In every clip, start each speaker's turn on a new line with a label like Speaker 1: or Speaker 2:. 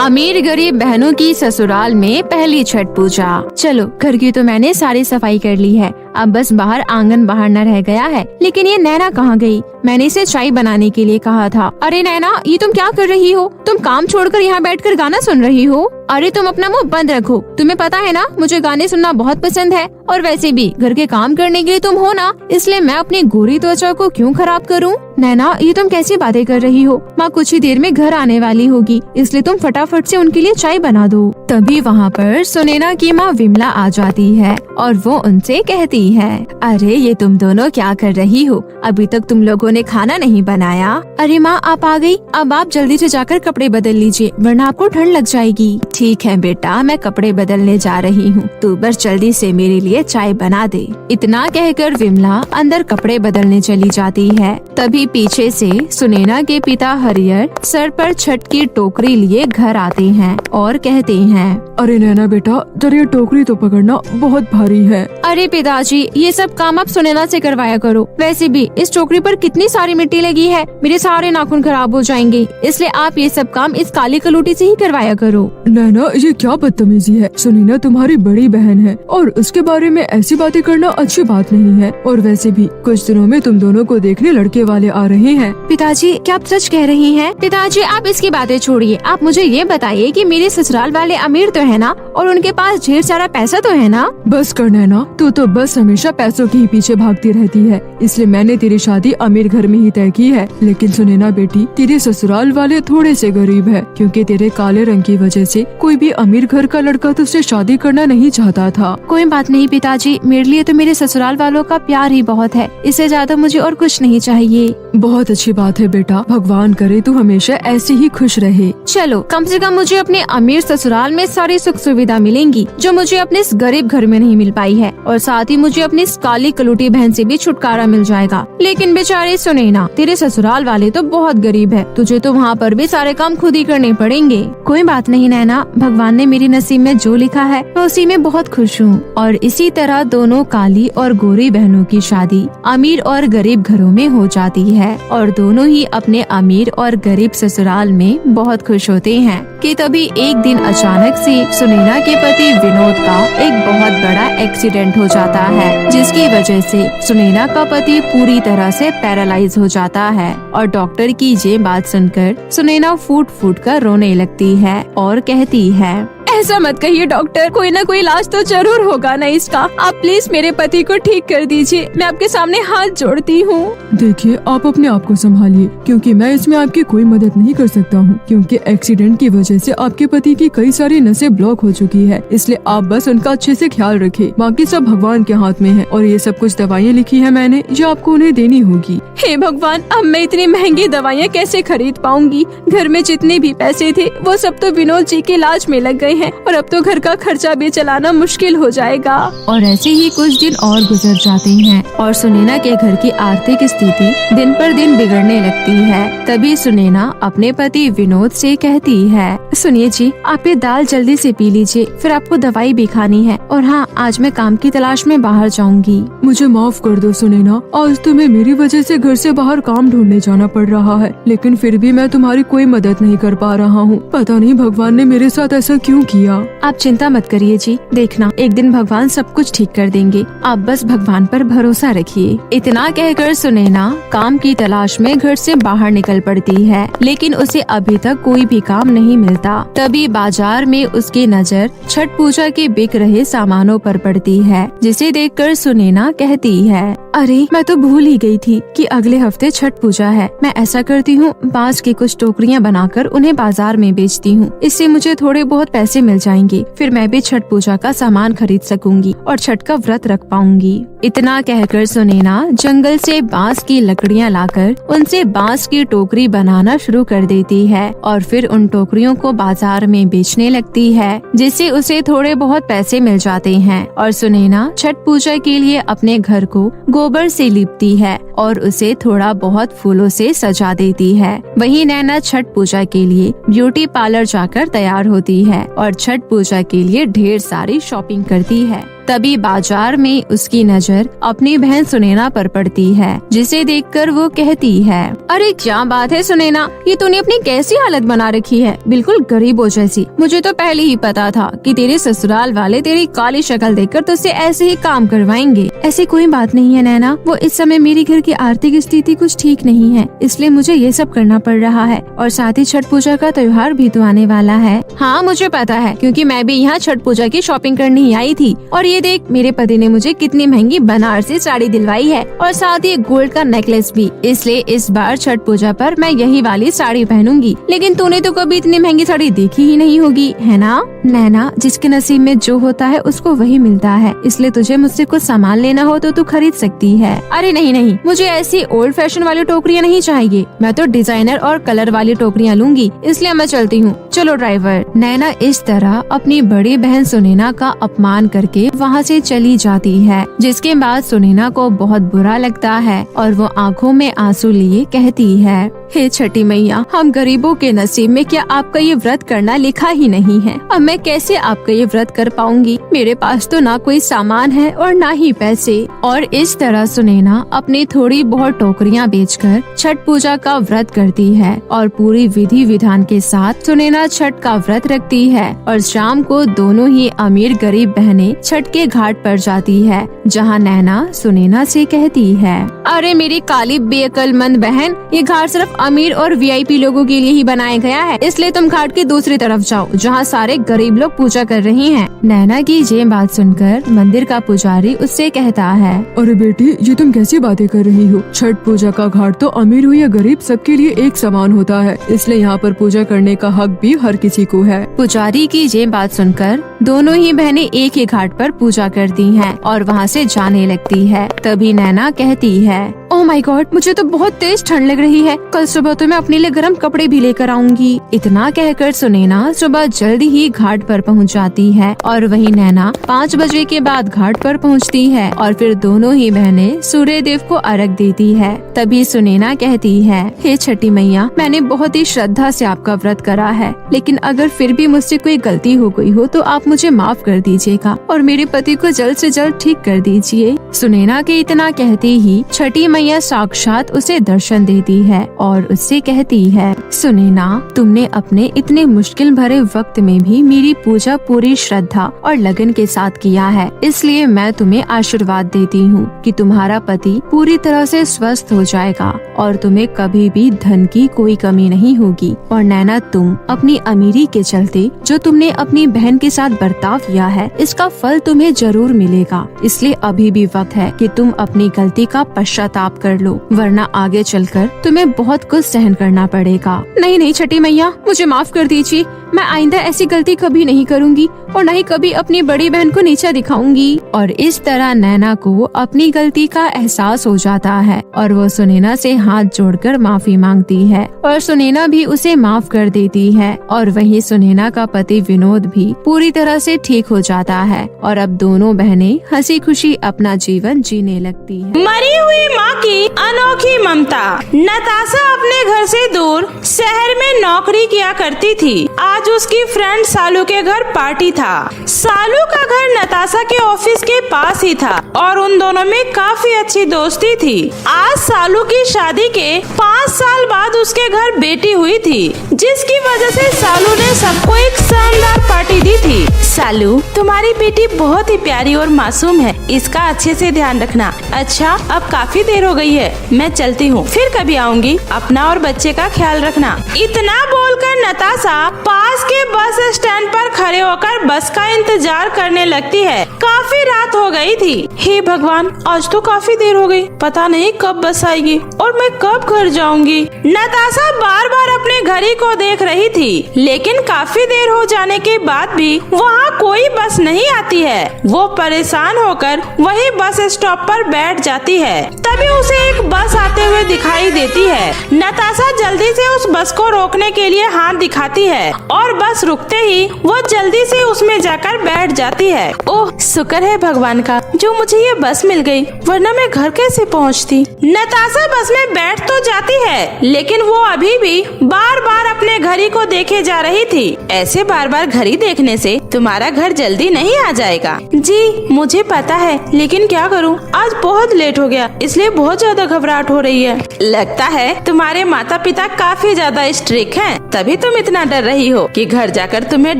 Speaker 1: अमीर गरीब बहनों की ससुराल में पहली छठ पूजा। चलो, घर की तो मैंने सारी सफाई कर ली है, अब बस बाहर आंगन बाहर न रह गया है। लेकिन ये नैना कहाँ गई? मैंने इसे चाय बनाने के लिए कहा था। अरे नैना, ये तुम क्या कर रही हो? तुम काम छोड़कर यहाँ बैठकर गाना सुन रही हो? अरे तुम अपना मुंह बंद रखो, तुम्हें पता है ना मुझे गाने सुनना बहुत पसंद है। और वैसे भी घर के काम करने के लिए तुम हो ना, इसलिए मैं अपनी गोरी त्वचा को क्यों खराब करूँ? नैना, ये तुम कैसी बातें कर रही हो? माँ कुछ ही देर में घर आने वाली होगी, इसलिए तुम फटाफट से उनके लिए चाय बना दो। तभी वहाँ पर सुनैना की माँ विमला आ जाती है और वो उनसे कहती है, अरे ये तुम दोनों क्या कर रही हो? अभी तक तुम लोगों ने खाना नहीं बनाया। अरे माँ, आप आ गई, अब आप जल्दी से जाकर कपड़े बदल लीजिए, वरना आपको ठंड लग जाएगी। ठीक है बेटा, मैं कपड़े बदलने जा रही हूँ, तू बस जल्दी से मेरे लिए चाय बना दे। इतना कहकर विमला अंदर कपड़े बदलने चली जाती है। तभी पीछे से सुनैना के पिता हरिहर सर पर छठ की टोकरी लिए घर आते हैं और कहते हैं,
Speaker 2: अरे नैना बेटा, जरा ये टोकरी तो पकड़ना, बहुत भारी है।
Speaker 1: अरे पिताजी, ये सब काम आप सुनैना से करवाया करो। वैसे भी इस टोकरी पर कितनी सारी मिट्टी लगी है, मेरे सारे नाखून खराब हो जाएंगे, इसलिए आप ये सब काम इस काली कलूटी से ही करवाया करो।
Speaker 2: नैना, ये क्या बदतमीजी है? सुनैना तुम्हारी बड़ी बहन है और उसके बारे में ऐसी बातें करना अच्छी बात नहीं है। और वैसे भी कुछ दिनों में तुम दोनों को देखने लड़के वाले आ रहे हैं।
Speaker 1: पिताजी, क्या आप सच कह रही हैं? पिताजी, आप इसकी बातें छोड़िए, आप मुझे ये बताइए कि मेरे ससुराल वाले अमीर तो है ना, और उनके पास ढेर सारा पैसा तो है ना?
Speaker 2: बस कर नैना, तू तो बस हमेशा पैसों के ही पीछे भागती रहती है, इसलिए मैंने तेरी शादी अमीर घर में ही तय की है। लेकिन सुनैना बेटी, तेरे ससुराल वाले थोड़े से गरीब है, क्योंकि तेरे काले रंग की वजह से कोई भी अमीर घर का लड़का तुझसे शादी करना नहीं चाहता था।
Speaker 1: कोई बात नहीं पिताजी, मेरे लिए तो मेरे ससुराल वालों का प्यार ही बहुत है, इससे ज्यादा मुझे और कुछ नहीं चाहिए।
Speaker 2: बहुत अच्छी बात है बेटा, भगवान करे तू हमेशा ऐसे ही खुश रहे।
Speaker 1: चलो, कम से कम मुझे अपने अमीर ससुराल में सारी सुख सुविधा मिलेंगी जो मुझे अपने इस गरीब घर में नहीं मिल पाई है, और साथ ही मुझे अपनी इस काली कलूटी बहन से भी छुटकारा मिल जाएगा। लेकिन बेचारे सुनैना, तेरे ससुराल वाले तो बहुत गरीब है, तुझे तो वहाँ पर भी सारे काम खुद ही करने पड़ेंगे। कोई बात नहीं नैना, भगवान ने मेरी नसीब में जो लिखा है मैं उसी में बहुत खुश हूँ। और इसी तरह दोनों काली और गोरी बहनों की शादी अमीर और गरीब घरों में हो जाती है, और दोनों ही अपने अमीर और गरीब ससुराल में बहुत खुश होते हैं। कि तभी एक दिन अचानक से सुनैना के पति विनोद का एक बहुत बड़ा एक्सीडेंट हो जाता है, जिसकी वजह से सुनैना का पति पूरी तरह से पैरालाइज हो जाता है। और डॉक्टर की ये बात सुनकर सुनैना फूट फूट कर रोने लगती है और कहती है, ऐसा मत कहिए डॉक्टर, कोई ना कोई इलाज तो जरूर होगा ना इसका। आप प्लीज मेरे पति को ठीक कर दीजिए, मैं आपके सामने हाथ जोड़ती हूँ।
Speaker 2: देखिए, आप अपने आप को संभालिए, क्योंकि मैं इसमें आपकी कोई मदद नहीं कर सकता हूँ, क्योंकि एक्सीडेंट की वजह से आपके पति की कई सारी नसें ब्लॉक हो चुकी है। इसलिए आप बस उनका अच्छे से ख्याल रखें। बाकी सब भगवान के हाथ में है, और ये सब कुछ दवाइयाँ लिखी है मैंने, जो आपको उन्हें देनी होगी।
Speaker 1: हे भगवान, अब मैं इतनी महंगी दवाइयाँ कैसे खरीद पाऊंगी? घर में जितने भी पैसे थे वो सब तो विनोद जी के इलाज में लग गए हैं, और अब तो घर का खर्चा भी चलाना मुश्किल हो जाएगा। और ऐसे ही कुछ दिन और गुजर जाते हैं, और सुनैना के घर की आर्थिक स्थिति दिन पर दिन बिगड़ने लगती है। तभी सुनैना अपने पति विनोद से कहती है, सुनिए जी, आप ये दाल जल्दी से पी लीजिए, फिर आपको दवाई भी खानी है। और हाँ, आज मैं काम की तलाश में बाहर जाऊंगी।
Speaker 2: मुझे माफ कर दो सुनैना, आज तुम्हें मेरी वजह से घर से बाहर काम ढूंढने जाना पड़ रहा है, लेकिन फिर भी मैं तुम्हारी कोई मदद नहीं कर पा रहा हूँ। पता नहीं भगवान ने मेरे साथ ऐसा क्यों किया।
Speaker 1: आप चिंता मत करिए जी, देखना एक दिन भगवान सब कुछ ठीक कर देंगे, आप बस भगवान पर भरोसा रखिए। इतना कहकर सुनैना काम की तलाश में घर से बाहर निकल पड़ती है, लेकिन उसे अभी तक कोई भी काम नहीं मिलता। तभी बाजार में उसकी नजर छठ पूजा के बिक रहे सामानों पर पड़ती है, जिसे देखकर सुनैना कहती है, अरे मैं तो भूल ही गई थी कि अगले हफ्ते छठ पूजा है। मैं ऐसा करती हूँ, बांस की कुछ टोकरियाँ बनाकर उन्हें बाजार में बेचती हूँ, इससे मुझे थोड़े बहुत पैसे मिल जाएंगे, फिर मैं भी छठ पूजा का सामान खरीद सकूंगी और छठ का व्रत रख पाऊंगी। इतना कहकर सुनैना जंगल से बांस की लकड़ियाँ लाकर उनसे बांस की टोकरी बनाना शुरू कर देती है, और फिर उन टोकरियों को बाजार में बेचने लगती है, जिससे उसे थोड़े बहुत पैसे मिल जाते हैं। और सुनैना छठ पूजा के लिए अपने घर को गोबर से लीपती है और उसे थोड़ा बहुत फूलों से सजा देती है। वहीं नैना छठ पूजा के लिए ब्यूटी पार्लर जाकर तैयार होती है और छठ पूजा के लिए ढेर सारी शॉपिंग करती है। तभी बाजार में उसकी नजर अपनी बहन सुनैना पर पड़ती है, जिसे देखकर वो कहती है, अरे क्या बात है सुनैना, ये तूने अपनी कैसी हालत बना रखी है, बिल्कुल गरीबों जैसी। मुझे तो पहले ही पता था कि तेरे ससुराल वाले तेरी काली शक्ल देखकर तुझसे ऐसे ही काम करवाएंगे। ऐसी कोई बात नहीं है नैना, वो इस समय मेरी घर की आर्थिक स्थिति कुछ ठीक नहीं है, इसलिए मुझे ये सब करना पड़ रहा है। और साथ ही छठ पूजा का त्योहार भी तो आने वाला है। हाँ मुझे पता है, क्योंकि मैं भी यहाँ छठ पूजा की शॉपिंग करने ही आई थी। और ये देख, मेरे पति ने मुझे कितनी महंगी बनारसी साड़ी दिलवाई है और साथ ही गोल्ड का नेकलेस भी। इसलिए इस बार छठ पूजा पर मैं यही वाली साड़ी पहनूंगी। लेकिन तूने तो कभी इतनी महंगी साड़ी देखी ही नहीं होगी, है ना? नैना, जिसके नसीब में जो होता है उसको वही मिलता है, इसलिए तुझे मुझसे कुछ सामान लेना हो तो तू खरीद सकती है। अरे नहीं नहीं, मुझे ऐसी ओल्ड फैशन वाली टोकरियाँ नहीं चाहिए, मैं तो डिजाइनर और कलर वाली टोकरियाँ लूंगी, इसलिए मैं चलती हूँ। चलो ड्राइवर। नैना इस तरह अपनी बड़ी बहन सुनैना का अपमान करके वहाँ से चली जाती है, जिसके बाद सुनैना को बहुत बुरा लगता है और वो आँखों में आंसू लिए कहती है, हे छठी मैया, हम गरीबों के नसीब में क्या आपका ये व्रत करना लिखा ही नहीं है? अब मैं कैसे आपका ये व्रत कर पाऊंगी? मेरे पास तो ना कोई सामान है और ना ही पैसे। और इस तरह सुनैना अपनी थोड़ी बहुत टोकरियां बेचकर छठ पूजा का व्रत करती है और पूरी विधि विधान के साथ सुनैना छठ का व्रत रखती है। और शाम को दोनों ही अमीर गरीब बहनें छठ के घाट पर जाती है, जहाँ नैना सुनैना से कहती है, अरे मेरी काली बेअक्लमंद बहन, ये घाट सिर्फ अमीर और वीआईपी लोगों के लिए ही बनाया गया है, इसलिए तुम घाट की दूसरी तरफ जाओ जहाँ सारे गरीब लोग पूजा कर रहे हैं। नैना की ये बात सुनकर मंदिर का पुजारी उससे कहता है,
Speaker 2: अरे बेटी, ये तुम कैसी बातें कर रही हो? छठ पूजा का घाट तो अमीर हो या गरीब सबके लिए एक समान होता है, इसलिए यहाँ पर पूजा करने का हक भी हर किसी को है।
Speaker 1: पुजारी की ये बात सुनकर दोनों ही बहनें एक ही घाट पर पूजा करती हैं और वहाँ से जाने लगती है। तभी नैना कहती है, ओह माय गॉड, मुझे तो बहुत तेज ठंड लग रही है, कल सुबह तो मैं अपने लिए गर्म कपड़े भी लेकर आऊंगी। इतना कहकर सुनैना सुबह जल्दी ही घाट पर पहुंच जाती है और वहीं नैना 5 बजे के बाद घाट पर पहुंचती है और फिर दोनों ही बहनें सूर्य देव को अर्घ देती है। तभी सुनैना कहती है, हे छठी मैया, मैंने बहुत ही श्रद्धा से आपका व्रत करा है, लेकिन अगर फिर भी मुझसे कोई गलती हो गई हो तो आप मुझे माफ कर दीजिएगा और मेरे पति को जल्द से जल्द ठीक कर दीजिए। सुनैना के इतना कहते ही छठी मैया साक्षात उसे दर्शन देती है और उससे कहती है, सुनैना, तुमने अपने इतने मुश्किल भरे वक्त में भी मेरी पूजा पूरी श्रद्धा और लगन के साथ किया है, इसलिए मैं तुम्हें आशीर्वाद देती हूँ कि तुम्हारा पति पूरी तरह से स्वस्थ हो जाएगा और तुम्हें कभी भी धन की कोई कमी नहीं होगी। और नैना, तुम अपनी अमीरी के चलते जो तुमने अपनी बहन के साथ बर्ताव किया है, इसका फल तुम्हें जरूर मिलेगा, इसलिए अभी भी वक्त है कि तुम अपनी गलती का पश्चाताप कर लो, वरना आगे चलकर तुम्हें बहुत कुछ सहन करना पड़ेगा। नहीं नहीं छठी मैया, मुझे माफ कर दीजिए, मैं आइंदा ऐसी गलती कभी नहीं करूंगी और न ही कभी अपनी बड़ी बहन को नीचा दिखाऊंगी। और इस तरह नैना को अपनी गलती का एहसास हो जाता है और वो सुनैना से हाथ जोड़कर माफी मांगती है और सुनैना भी उसे माफ कर देती है। और वहीं सुनैना का पति विनोद भी पूरी तरह से ठीक हो जाता है और अब दोनों बहनें हंसी खुशी अपना जीवन जीने लगती है।
Speaker 3: मरी हुई माँ की अनोखी ममता। नताशा अपने घर से दूर शहर में नौकरी किया करती थी। आज उसकी फ्रेंड सालू के घर पार्टी था। सालू का घर नताशा के ऑफिस के पास ही था और उन दोनों में काफी अच्छी दोस्ती थी। आज सालू की शादी के 5 साल बाद उसके घर बेटी हुई थी, जिसकी वजह से सालू ने सबको एक शानदार पार्टी दी थी। सालू, तुम्हारी बेटी बहुत ही प्यारी और मासूम है, इसका अच्छे से ध्यान रखना। अच्छा, अब काफी देर हो गई है, मैं चलती हूँ, फिर कभी आऊंगी, अपना और बच्चे का ख्याल रखना। इतना बोलकर नताशा पास के बस स्टैंड पर खड़े होकर बस का इंतजार करने लगती है। काफी रात हो गई थी। हे भगवान, आज तो काफी देर हो गई, पता नहीं कब बस आएगी और मैं कब घर जाऊंगी। नताशा बार बार अपने घड़ी को देख रही थी, लेकिन काफी देर हो जाने के बाद भी वहाँ कोई बस नहीं आती है। वो परेशान होकर वही बस स्टॉप पर बैठ जाती है। तभी उसे एक बस आते हुए दिखाई देती है। नताशा जल्दी से उस बस को रोकने के लिए हाथ दिखाती है और बस बस रुकते ही वो जल्दी से उसमें जाकर बैठ जाती है। ओह, शुक्र है भगवान का जो मुझे ये बस मिल गई, वरना मैं घर कैसे पहुंचती। नताशा बस में बैठ तो जाती है, लेकिन वो अभी भी बार बार अपने घड़ी को देखे जा रही थी। ऐसे बार बार घड़ी देखने से तुम्हारा घर जल्दी नहीं आ जाएगा। जी मुझे पता है, लेकिन क्या करूं, आज बहुत लेट हो गया, इसलिए बहुत ज्यादा घबराहट हो रही है। लगता है तुम्हारे माता पिता काफी ज्यादा स्ट्रिक्ट हैं, तभी तुम इतना डर रही हो कि घर जाकर तुम्हें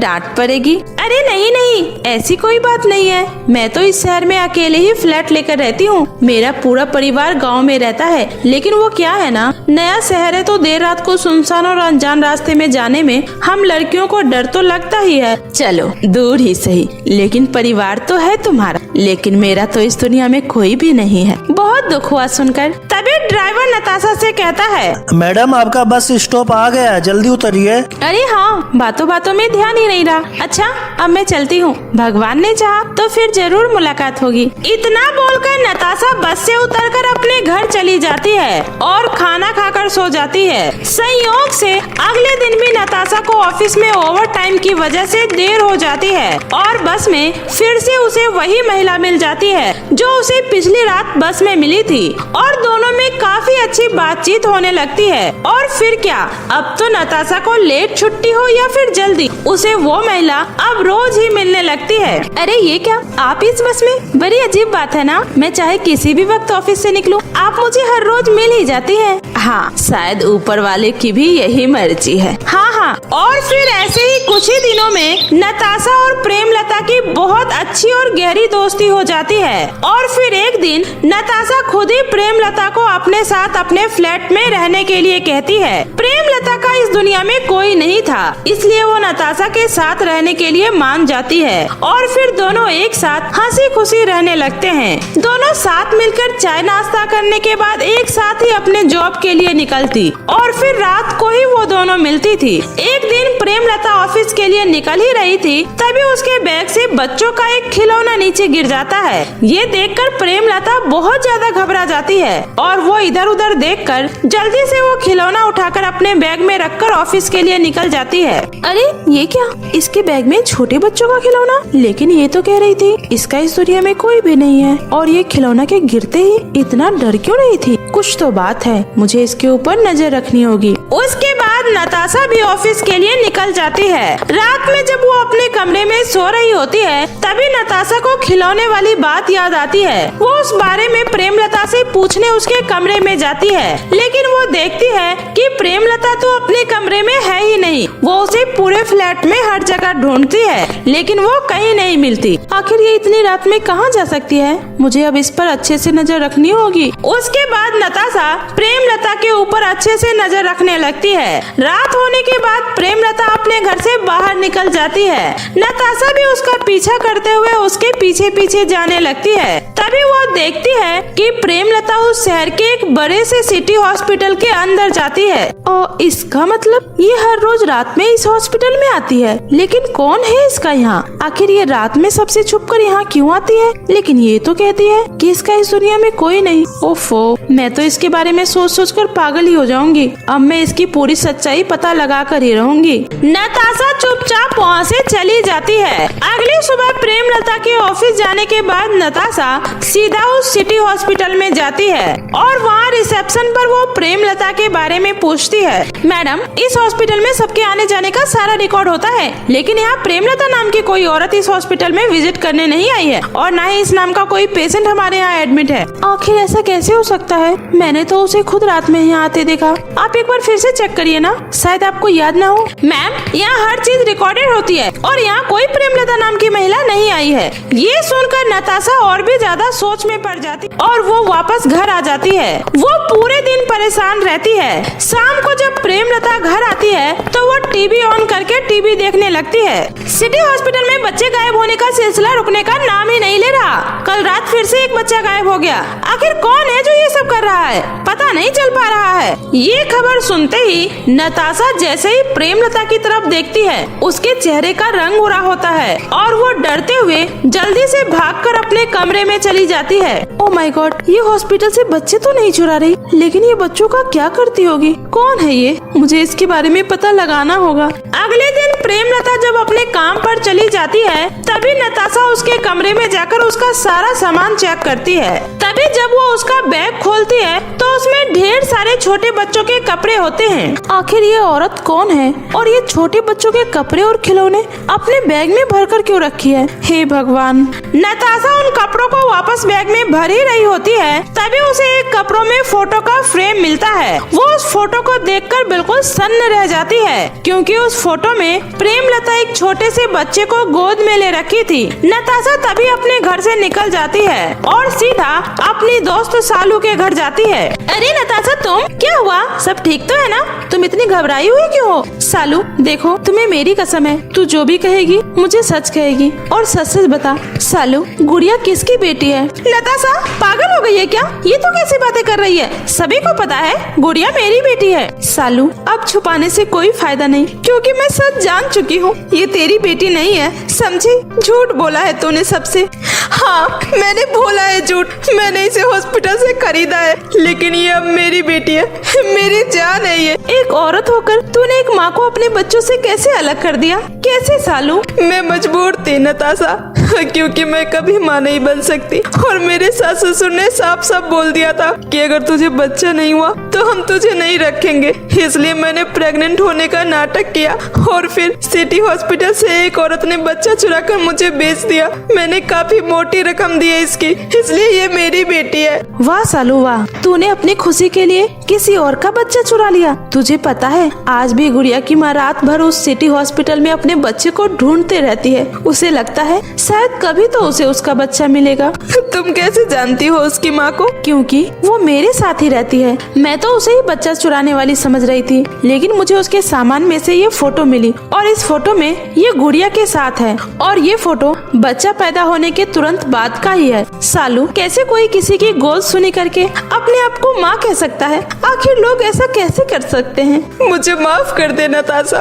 Speaker 3: डांट पड़ेगी। अरे नहीं नहीं, ऐसी कोई बात नहीं है। मैं तो इस शहर में अकेले ही फ्लैट लेकर रहती हूँ। मेरा पूरा परिवार गांव में रहता है, लेकिन वो क्या है ना, नया शहर है तो देर रात को सुनसान और अनजान रास्ते में जाने में हम लड़कियों को डर तो लगता ही है। चलो दूर ही सही, लेकिन परिवार तो है तुम्हारा, लेकिन मेरा तो इस दुनिया में कोई भी नहीं है। बहुत दुख हुआ सुनकर। तभी ड्राइवर नताशा से कहता है,
Speaker 4: मैडम आपका बस स्टॉप आ गया, जल्दी उतरिए।
Speaker 3: अरे हाँ, बातों बातों में ध्यान ही नहीं रहा। अच्छा अब मैं चलती हूँ, भगवान ने चाहा तो फिर जरूर मुलाकात होगी। इतना बोलकर नताशा बस से उतरकर अपने घर चली जाती है और खाना खाकर सो जाती है। संयोग से अगले दिन भी नताशा को ऑफिस में ओवर टाइम की वजह से देर हो जाती है और बस में फिर से उसे वही महिला मिल जाती है जो उसे पिछली रात बस में मिली थी और दोनों में काफी अच्छी बातचीत होने लगती है। और फिर क्या, अब तो नताशा को लेट छुट्टी हो या फिर जल्दी, उसे वो महिला अब रोज ही मिलने लगती है। अरे ये क्या, आप इस बस में? बड़ी अजीब बात है ना, मैं चाहे किसी भी वक्त ऑफिस से निकलूं, आप मुझे हर रोज मिल ही जाती है। हाँ, शायद ऊपर वाले की भी यही मर्जी है। हाँ। और फिर ऐसे ही कुछ ही दिनों में नताशा और प्रेमलता की बहुत अच्छी और गहरी दोस्ती हो जाती है। और फिर एक दिन नताशा खुद ही प्रेमलता को अपने साथ अपने फ्लैट में रहने के लिए कहती है। प्रेमलता का इस दुनिया में कोई नहीं था, इसलिए वो नताशा के साथ रहने के लिए मान जाती है और फिर दोनों एक साथ हंसी खुशी रहने लगते हैं। दोनों साथ मिलकर चाय नाश्ता करने के बाद एक साथ ही अपने जॉब के लिए निकलती और फिर रात को ही वो दोनों मिलती थी। एक दिन प्रेमलता ऑफिस के लिए निकल ही रही थी, तभी उसके बैग से बच्चों का एक खिलौना नीचे गिर जाता है। ये देखकर प्रेमलता बहुत ज्यादा घबरा जाती है और वो इधर उधर देखकर जल्दी से वो खिलौना उठाकर अपने बैग में रखकर ऑफिस के लिए निकल जाती है। अरे ये क्या, इसके बैग में छोटे बच्चों का खिलौना, लेकिन ये तो कह रही थी इसका इस दुनिया में कोई भी नहीं है और ये खिलौना के गिरते ही इतना डर क्यों रही थी? कुछ तो बात है, मुझे इसके ऊपर नजर रखनी होगी। उसके बाद नताशा भी ऑफिस के लिए निकल जाती है। रात में जब वो अपने कमरे में सो रही होती है, तभी नताशा को खिलौने वाली बात याद आती है। वो उस बारे में प्रेमलता से पूछने उसके कमरे में जाती है, लेकिन वो देखती है कि प्रेमलता तो अपने कमरे में है ही नहीं। वो उसे पूरे फ्लैट में हर जगह ढूंढती है, लेकिन वो कहीं नहीं मिलती। आखिर ये इतनी रात में कहाँ जा सकती है? मुझे अब इस पर अच्छे से नजर रखनी होगी। उसके बाद नताशा प्रेमलता के ऊपर अच्छे से नजर रखने लगती है। रात होने के बाद प्रेमलता अपने घर से बाहर निकल जाती है। नताशा भी उसका पीछा करते हुए उसके पीछे पीछे जाने लगती है। तभी वो देखती है कि प्रेमलता उस शहर के एक बड़े से सिटी हॉस्पिटल के अंदर जाती है। और इसका मतलब ये हर रोज रात में इस हॉस्पिटल में आती है, लेकिन कौन है इसका यहाँ? आखिर ये रात में सबसे छुपकर यहाँ क्यों आती है? लेकिन ये तो कहती है कि इसका इस दुनिया में कोई नहीं। ओफो, मैं तो इसके बारे में सोच सोच कर पागल ही हो जाऊंगी। अब मैं इसकी पूरी सच्चाई पता लगा कर ही रहूंगी। नताशा चुपचाप वहाँ से चली जाती है। अगली सुबह प्रेमलता के ऑफिस जाने के बाद नताशा सीधा उस सिटी हॉस्पिटल में जाती है और वहाँ रिसेप्शन पर वो प्रेमलता के बारे में पूछती है। मैडम, इस हॉस्पिटल में सबके आने जाने का सारा रिकॉर्ड होता है, लेकिन यहाँ प्रेमलता नाम की कोई औरत इस हॉस्पिटल में विजिट करने नहीं आई है और न ही इस नाम का कोई पेशेंट हमारे यहाँ एडमिट है। आखिर ऐसा कैसे हो सकता है? मैंने तो उसे खुद रात में यहाँ आते देखा। आप एक बार फिर से चेक करिए ना, शायद आपको याद ना हो। मैम, यहाँ हर चीज रिकॉर्डेड होती है और यहाँ कोई प्रेमलता नाम की महिला नहीं आई है। ये सुनकर नताशा और भी ज्यादा सोच में पड़ जाती और वो वापस घर आ जाती है। वो पूरे दिन परेशान रहती है। शाम को जब प्रेमलता घर आती है तो वो टीवी ऑन करके टीवी देखने लगती है। सिटी हॉस्पिटल में बच्चे गायब होने का सिलसिला रुकने का नाम ही नहीं ले रहा। कल रात फिर से एक बच्चा गायब हो गया। आखिर कौन है जो ये सब कर रहा है? पता नहीं चल पा रहा है। ये खबर सुनते ही नताशा जैसे ही प्रेमलता की तरफ देखती है, उसके चेहरे का रंग बुरा होता है और वो डरते हुए जल्दी से भागकर अपने कमरे में चली जाती है। ओह माय गॉड, ये हॉस्पिटल से बच्चे तो नहीं चुरा रही, लेकिन ये बच्चों का क्या करती होगी? कौन है ये? मुझे इसके बारे में पता लगाना होगा। अगले दिन प्रेमलता जब अपने काम पर चली जाती है तभी नताशा उसके कमरे में जाकर उसका सारा सामान चेक करती है। तभी जब वो उसका बैग खोलती है तो उसमें ढेर सारे छोटे बच्चों के कपड़े होते हैं। आखिर ये औरत कौन है और ये छोटे बच्चों के कपड़े और खिलौने अपने बैग में भरकर क्यों रखी है? हे भगवान। नताशा उन कपड़ों को वापस बैग में भर ही रही होती है तभी उसे एक कपड़ों में फोटो का फ्रेम मिलता है। वो उस फोटो को देखकर बिल्कुल सन्न रह जाती है क्योंकि उस फोटो में प्रेमलता एक छोटे से बच्चे को गोद में ले रखी थी। नताशा तभी अपने घर से निकल जाती है और सीधा अपनी दोस्त सालू के घर जाती है। अरे नताशा तुम, क्या हुआ? सब ठीक तो है ना? तुम इतनी घबराई हुई क्यों हो? सालू देखो, तुम्हें मेरी कसम है, तू जो भी कहेगी मुझे सच कहेगी और सच सच बता। सालू, गुड़िया किसकी बेटी है? नताशा पागल हो गई है क्या? ये तो कैसी बातें कर रही है? सभी को पता है गुड़िया मेरी बेटी है। सालू अब छुपाने से कोई फायदा नहीं क्योंकि मैं सच जान चुकी हूँ, ये तेरी बेटी नहीं है, समझी? झूठ बोला है तूने सबसे। हाँ मैंने बोला है झूठ, मैंने इसे हॉस्पिटल से खरीदा है लेकिन ये अब मेरी बेटी है, मेरी जान है ये। एक औरत होकर तूने एक माँ को अपने बच्चों से कैसे अलग कर दिया? कैसे सालू? मैं मजबूर थी नताशा, क्योंकि मैं कभी माँ नहीं बन सकती और मेरे सास ससुर ने साफ साफ बोल दिया था कि अगर तुझे बच्चा नहीं हुआ तो हम तुझे नहीं रखेंगे। इसलिए मैंने प्रेग्नेंट होने का नाटक किया और फिर सिटी हॉस्पिटल से एक औरत ने बच्चा चुराकर मुझे बेच दिया। मैंने काफी मोटी रकम दी है इसकी, इसलिए ये मेरी बेटी है। वाह सालू वाह, तूने अपनी खुशी के लिए किसी और का बच्चा चुरा लिया। तुझे पता है आज भी गुड़िया की माँ रात भर उस सिटी हॉस्पिटल में अपने बच्चे को ढूंढते रहती है। उसे लगता है शायद कभी तो उसे उसका बच्चा मिलेगा। तुम कैसे जानती हो उसकी माँ को? क्योंकि वो मेरे साथ ही रहती है। मैं तो उसे ही बच्चा चुराने वाली समझ रही थी लेकिन मुझे उसके सामान में से ये फोटो मिली और इस फोटो में ये गुड़िया के साथ है और ये फोटो बच्चा पैदा होने के तुरंत बाद का ही है। सालू कैसे कोई किसी की गोद सुनी करके अपने आप को माँ कह सकता है? आखिर लोग ऐसा कैसे कर सकते हैं? मुझे माफ कर दे नताशा,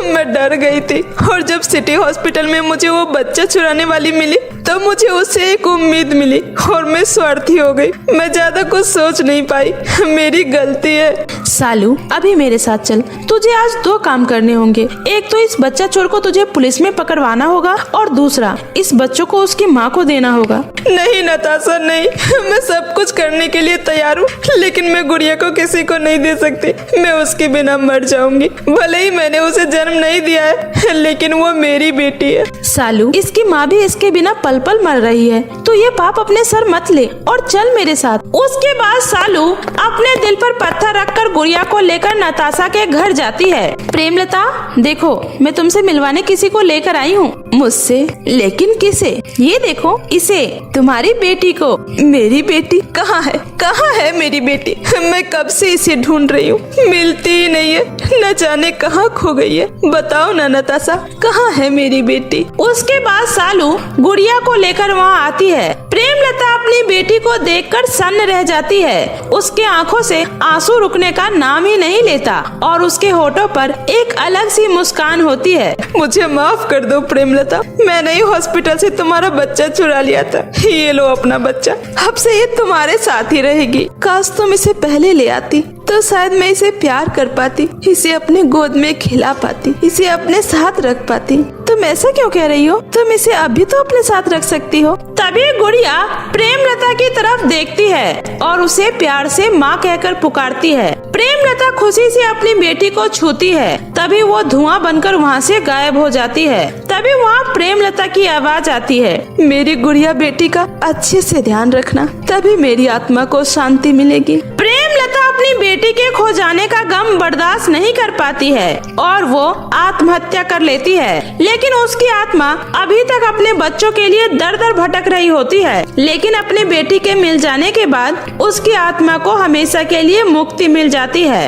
Speaker 3: मैं डर गई थी और जब सिटी हॉस्पिटल में मुझे वो बच्चा चुराने वाली मिली तो मुझे उससे एक उम्मीद मिली और मैं स्वार्थी हो गई। मैं ज्यादा कुछ सोच नहीं पाई, मेरी गलती है। सालू अभी मेरे साथ चल, तुझे आज दो काम करने होंगे। एक तो इस बच्चा चोर को तुझे पुलिस में पकड़वाना होगा और दूसरा इस बच्चों को उसकी माँ को देना होगा। नहीं नताशा नहीं, मैं सब कुछ करने के लिए तैयार हूँ लेकिन मैं गुड़िया को किसी को नहीं दे सकती। मैं उसके बिना मर जाऊंगी। भले ही मैंने उसे जन्म नहीं दिया है लेकिन वो मेरी बेटी है। सालू इसकी माँ भी इसके बिना पल पल मर रही है, तो ये पाप अपने सर मत ले और चल मेरे साथ। उसके बाद सालू अपने दिल पर पत्थर रखकर गुड़िया को लेकर नताशा के घर जाती है। प्रेमलता देखो, मैं तुमसे मिलवाने किसी को लेकर आई हूँ। मुझसे? लेकिन किसे? ये देखो इसे, तुम्हारी बेटी को। मेरी बेटी कहाँ है? कहाँ है मेरी बेटी? मैं कब से इसे ढूंढ रही हूँ, मिलती ही नहीं है, न जाने कहाँ खो गई है। बताओ ना नताशा, कहाँ है मेरी बेटी? उसके बाद सालू गुड़िया को लेकर वहाँ आती है। प्रेमलता अपनी बेटी को देखकर सन्न रह जाती है। उसके आंखों से आंसू रुकने का नाम ही नहीं लेता और उसके होठों पर एक अलग सी मुस्कान होती है। मुझे माफ कर दो प्रेमलता, मैंने ही हॉस्पिटल से तुम्हारा बच्चा चुरा लिया था। ये लो अपना बच्चा, अब से ये तुम्हारे साथ ही रहेगी। काश तुम इसे पहले ले आती तो शायद मैं इसे प्यार कर पाती, इसे अपने गोद में खिला पाती, इसे अपने साथ रख पाती। तुम ऐसा क्यों कह रही हो? तुम इसे अभी तो अपने साथ रख सकती हो। तभी गुड़िया प्रेमलता की तरफ देखती है और उसे प्यार से माँ कहकर पुकारती है। प्रेमलता खुशी से अपनी बेटी को छूती है, तभी वो धुआं बनकर वहाँ से गायब हो जाती है। तभी वहाँ प्रेमलता की आवाज आती है, मेरी गुड़िया बेटी का अच्छे से ध्यान रखना, तभी मेरी आत्मा को शांति मिलेगी। प्रेमलता अपनी बेटी के खो जाने का गम बर्दाश्त नहीं कर पाती है और वो आत्महत्या कर लेती है। लेकिन उसकी आत्मा अभी तक अपने बच्चों के लिए दर दर भटक रही होती है। लेकिन अपने बेटी के मिल जाने के बाद उसकी आत्मा को हमेशा के लिए मुक्ति मिल जाती है।